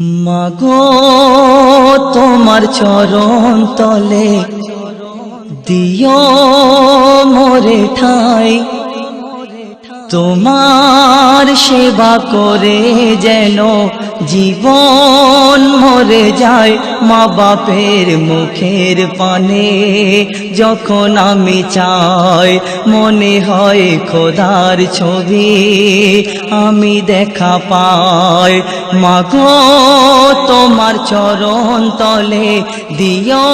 মাগো তোমার চরণ তলে দিও মোরে ঠাই, তোমার সেবা করে যেন জীবন মরে যায়। মা বাপের মুখের পানে যখন আমি চাই, মনে হয় খোদার ছবি আমি দেখা পাই। মাগো তোমার চরণ তলে দিও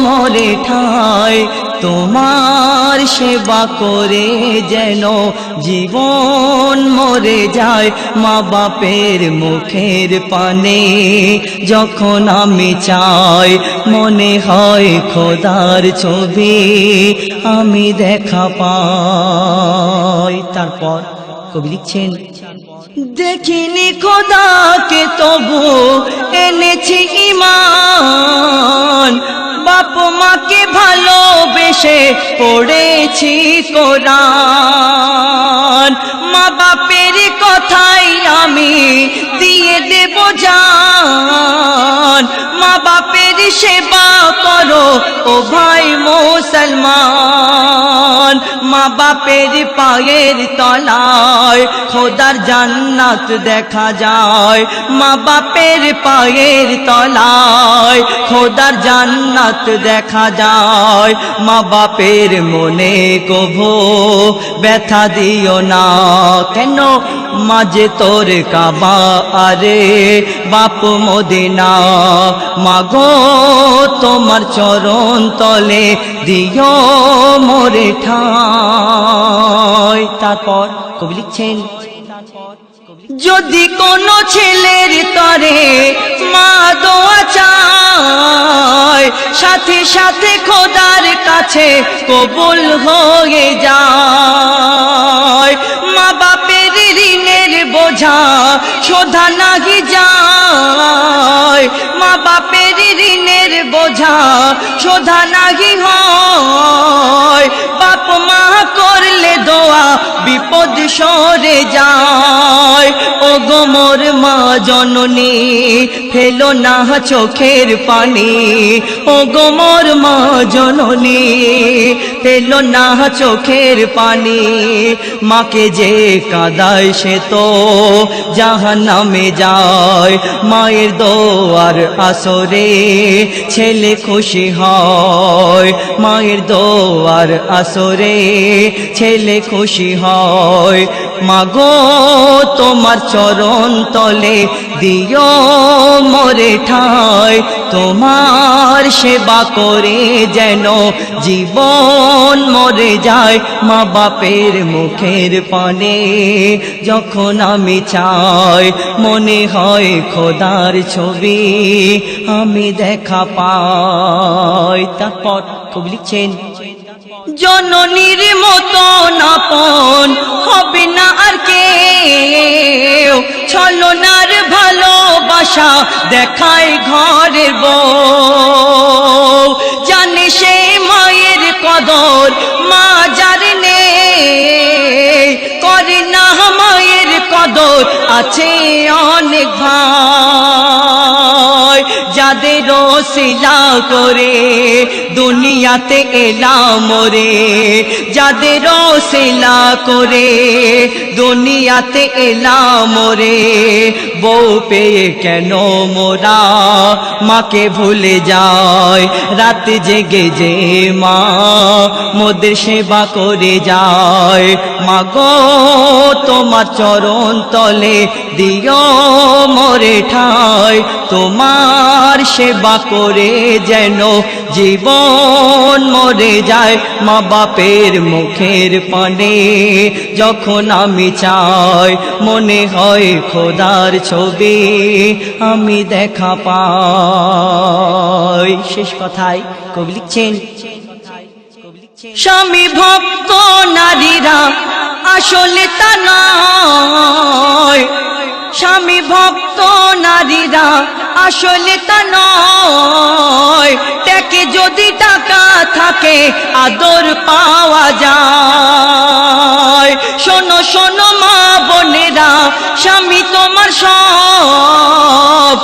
মোরে ঠাই, তোমার সেবা করে যেন জীবন মরে যায়। মা বাপের মুখের পানে যখন আমি চাই, মনে হয় খোদার ছবি আমি দেখা পাই। তারপর কবি লিখছেন, দেখিনি খোদাকে তবু এনেছি ঈমান, বাপ মাকে ভালোবেসে পড়েছি কোরআন। মা বাপের কথাই আমি দিয়ে দেব জান, মা বাপের সেবা করো ও ভাই মুসলমান। মা বাপের পায়ের তলায় খোদার জান্নাত দেখা যায়, মা বাপের পায়ের তলায় খোদার জান্নাত দেখা যায়। মা বাপের মনে কভু ব্যথা দিও না, কেন মাঝে তোর কাবা আরে বাপ মদিনা। মাগো তোমার চরণ তলে দিও মোরে ঠাই। তারপর কবি লিখছেন, যদি কোনো ছেলের তরে মা দোয়া চায়, সাথে সাথে খোদার কাছে কবুল হয়ে যায়। মা বাপের ঋণের বোঝা শোধা নাহি যায়, মা বাপের ঋণের বোঝা শোধা নাহি হয়। বাপ মা করলে দোয়া বিপদ সরে যায়। ও গো মোর মা জননী ফেলো না চোখের পানি, ও গো মোর মা জননী ফেলো না চোখের পানি। মাকে যে কাঁদায় সে তো জাহান্নামে যায়, মায়ের দোয়ার আসরে ছেলে খুশি হয়। মায়ের দোয়ার আসরে ছেলে খুশি হয়। মাগো তোমার চরণ তলে দিও মোরে ঠাই, তোমার সেবা করে যেন জীবন মরে যায়। মা বাপের মুখের পানে যখন আমি চাই, মনে হয় খোদার ছবি আমি দেখা পাই। তারপর কবি লিখছেন, জননীর মতন আপন হবে না আর কেউ, ছলনার ভালোবাসা দেখায় ঘরের বউ। জানে সে মায়ের কদর মা যার নেই, করে না মায়ের কদর আছে অনেক ভাই। যাদের ওসিলা করে দুনিয়াতে এলাম মোরে, যাদের ওসিলা করে দুনিয়াতে এলাম মোরে। বউ পেয়ে কেন মোরা মাকে ভুলে যায়, রাত জেগে যে মা মোদের সেবা করে যায়। মাগো তোমার চরণ তলে দিও মোরে ঠাই, তোমার সেবা করে যেন জীবন মরে যায়। মা বাপের মুখের পানে যখন আমি চাই, মনে হয় খোদার ছবি আমি দেখা পাই। শেষ কথায় কবি লিখছেন, স্বামী ভক্ত নারীরা আসলে তা নয়, স্বামী ভক্ত নারীরা আসলে তা নয়। ট্যাকে যদি টাকা থাকে আদর পাওয়া যায়। শোনো শোনো মা বোনেরা, স্বামী তোমার সব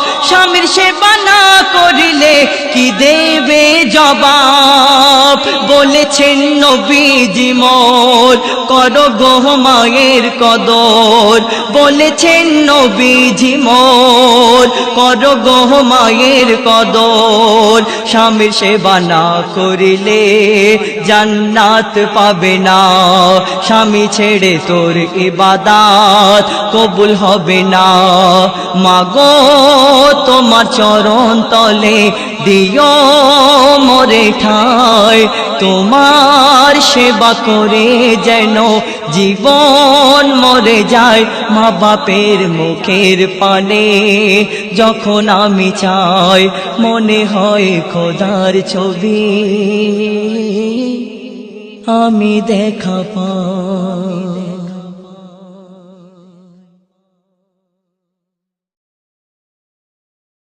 সেবা না করিলে কি দেবে জবাব? বলেছেন নবীজি মোর করো গো মায়ের কদর, বলেছেন নবীজি মোর করো গো মায়ের কদর। স্বামীর সেবা না করিলে জান্নাত পাবে না, স্বামী ছেড়ে তোর ইবাদত কবুল হবে না। মাগো তোমার চরণ তলে দিও মোরে ঠাই, তোমার সেবা করে যেন জীবন মরে যায়। মা বাপের মুখের পানে যখন আমি চাই, মনে হয় খোদার ছবি আমি দেখা পাই।